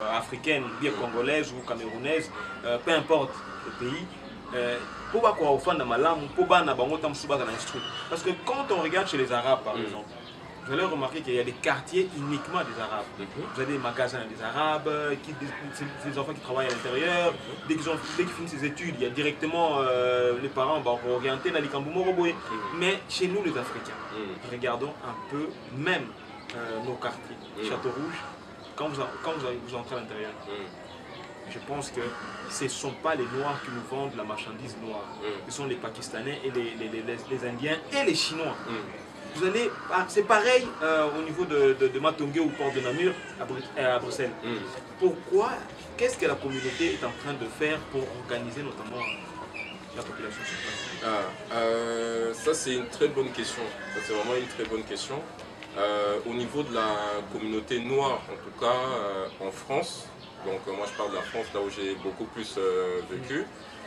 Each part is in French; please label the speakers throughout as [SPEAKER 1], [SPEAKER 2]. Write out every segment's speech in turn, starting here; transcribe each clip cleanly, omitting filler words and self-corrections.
[SPEAKER 1] africaine, bien congolaise ou camerounaise, peu importe le pays, pour quoi au fond de malamu, pour bana bango tam suba dans l'instru. Parce que quand on regarde chez les Arabes par exemple, vous allez remarquer qu'il y a des quartiers uniquement des Arabes. Vous avez des magasins des Arabes, des enfants qui travaillent à l'intérieur. Dès qu'ils finissent ses études, il y a directement les parents orientés dans les Kamboumo. Mais chez nous les Africains, regardons un peu même nos quartiers. Château Rouge, quand vous entrez à l'intérieur, je pense que ce ne sont pas les Noirs qui nous vendent la marchandise noire. Ce sont les Pakistanais et les Indiens et les Chinois. Vous allez, c'est pareil au niveau de Matongue ou Port de Namur à Bruxelles. Pourquoi, qu'est-ce que la communauté est en train de faire pour organiser notamment la population sur place?
[SPEAKER 2] Ça c'est une très bonne question. Ça c'est vraiment une très bonne question. Au niveau de la communauté noire, en tout cas en France, donc moi je parle de la France, là où j'ai beaucoup plus vécu,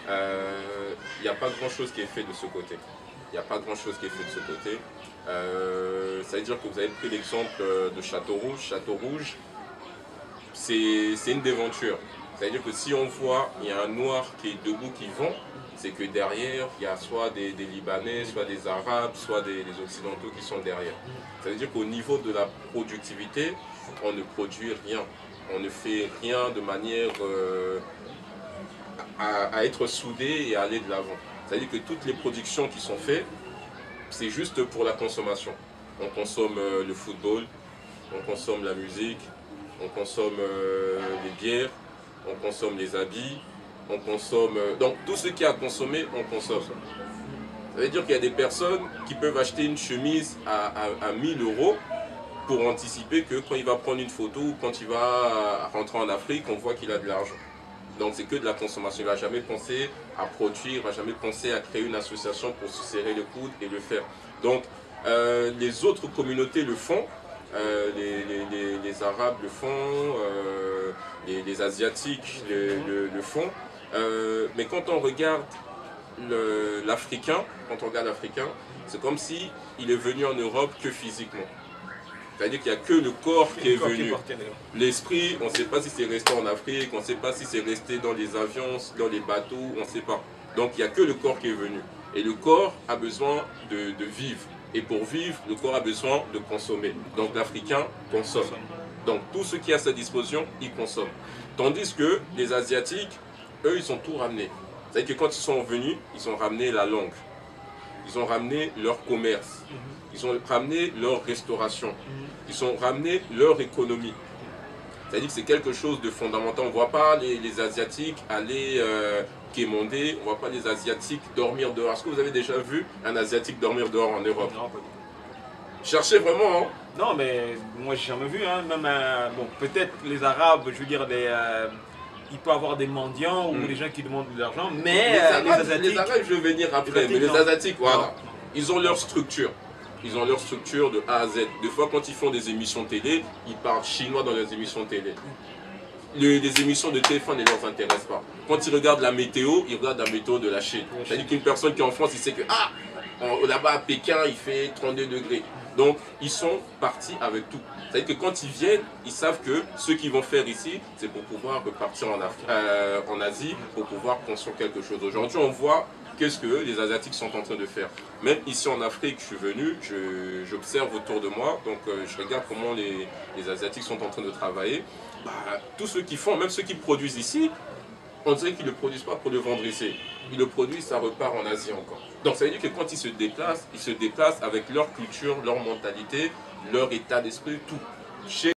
[SPEAKER 2] il n'y a pas grand chose qui est fait de ce côté. Il n'y a pas grand chose qui est fait de ce côté. Ça veut dire que vous avez pris l'exemple de Château Rouge. Château Rouge, c'est une déventure. Ça veut dire que si on voit, il y a un noir qui est debout, qui vend, c'est que derrière, il y a soit des Libanais, soit des Arabes, soit des Occidentaux qui sont derrière. Ça veut dire qu'au niveau de la productivité, on ne produit rien. On ne fait rien de manière à être soudé et à aller de l'avant. C'est-à-dire que toutes les productions qui sont faites, c'est juste pour la consommation. On consomme le football, on consomme la musique, on consomme les bières, on consomme les habits, on consomme... donc tout ce qu'il y a à consommer, on consomme. Ça veut dire qu'il y a des personnes qui peuvent acheter une chemise à 1000 € pour anticiper que quand il va prendre une photo ou quand il va rentrer en Afrique, on voit qu'il a de l'argent. Donc c'est que de la consommation. Il ne va jamais penser à produire, il ne va jamais penser à créer une association pour se serrer les coudes et le faire. Donc les autres communautés le font, les Arabes le font, les Asiatiques le font. Mais quand on regarde l'Africain, c'est comme si il est venu en Europe que physiquement. C'est-à-dire qu'il n'y a que le corps qui est venu. L'esprit, on ne sait pas si c'est resté en Afrique, on ne sait pas si c'est resté dans les avions, dans les bateaux, on ne sait pas. Donc il n'y a que le corps qui est venu. Et le corps a besoin de vivre. Et pour vivre, le corps a besoin de consommer. Donc l'Africain consomme. Donc tout ce qui est à sa disposition, il consomme. Tandis que les Asiatiques, eux, ils ont tout ramené. C'est-à-dire que quand ils sont venus, ils ont ramené la langue. Ils ont ramené leur commerce. Ils ont ramené leur restauration. Ils ont ramené leur économie. C'est-à-dire que c'est quelque chose de fondamental. On ne voit pas les Asiatiques aller quémander, on ne voit pas les Asiatiques dormir dehors. Est-ce que vous avez déjà vu un Asiatique dormir dehors en Europe?
[SPEAKER 1] Non, pas du tout.
[SPEAKER 2] Cherchez vraiment. Hein?
[SPEAKER 1] Non, mais moi j'ai jamais vu. Hein. Même, bon, peut-être les Arabes, je veux dire, il peut y avoir des mendiants ou des gens qui demandent de l'argent, mais
[SPEAKER 2] les Arabes, je vais venir après. Mais les Asiatiques, voilà. Ils ont leur structure. Ils ont leur structure de A à Z. Des fois, quand ils font des émissions télé, ils parlent chinois dans leurs émissions télé. Les émissions de téléphone ne leur intéressent pas. Quand ils regardent la météo, ils regardent la météo de la Chine. C'est-à-dire qu'une personne qui est en France, il sait que là-bas à Pékin, il fait 32 degrés. Donc, ils sont partis avec tout. C'est-à-dire que quand ils viennent, ils savent que ce qu'ils vont faire ici, c'est pour pouvoir repartir en Asie, pour pouvoir construire quelque chose. Aujourd'hui, on voit qu'est-ce que les Asiatiques sont en train de faire. Même ici en Afrique, je suis venu, j'observe autour de moi, donc je regarde comment les Asiatiques sont en train de travailler. Tous ceux qui font, même ceux qui produisent ici, on dirait qu'ils ne le produisent pas pour le vendre ici. Ils le produisent, ça repart en Asie encore. Donc ça veut dire que quand ils se déplacent avec leur culture, leur mentalité, leur état d'esprit, tout.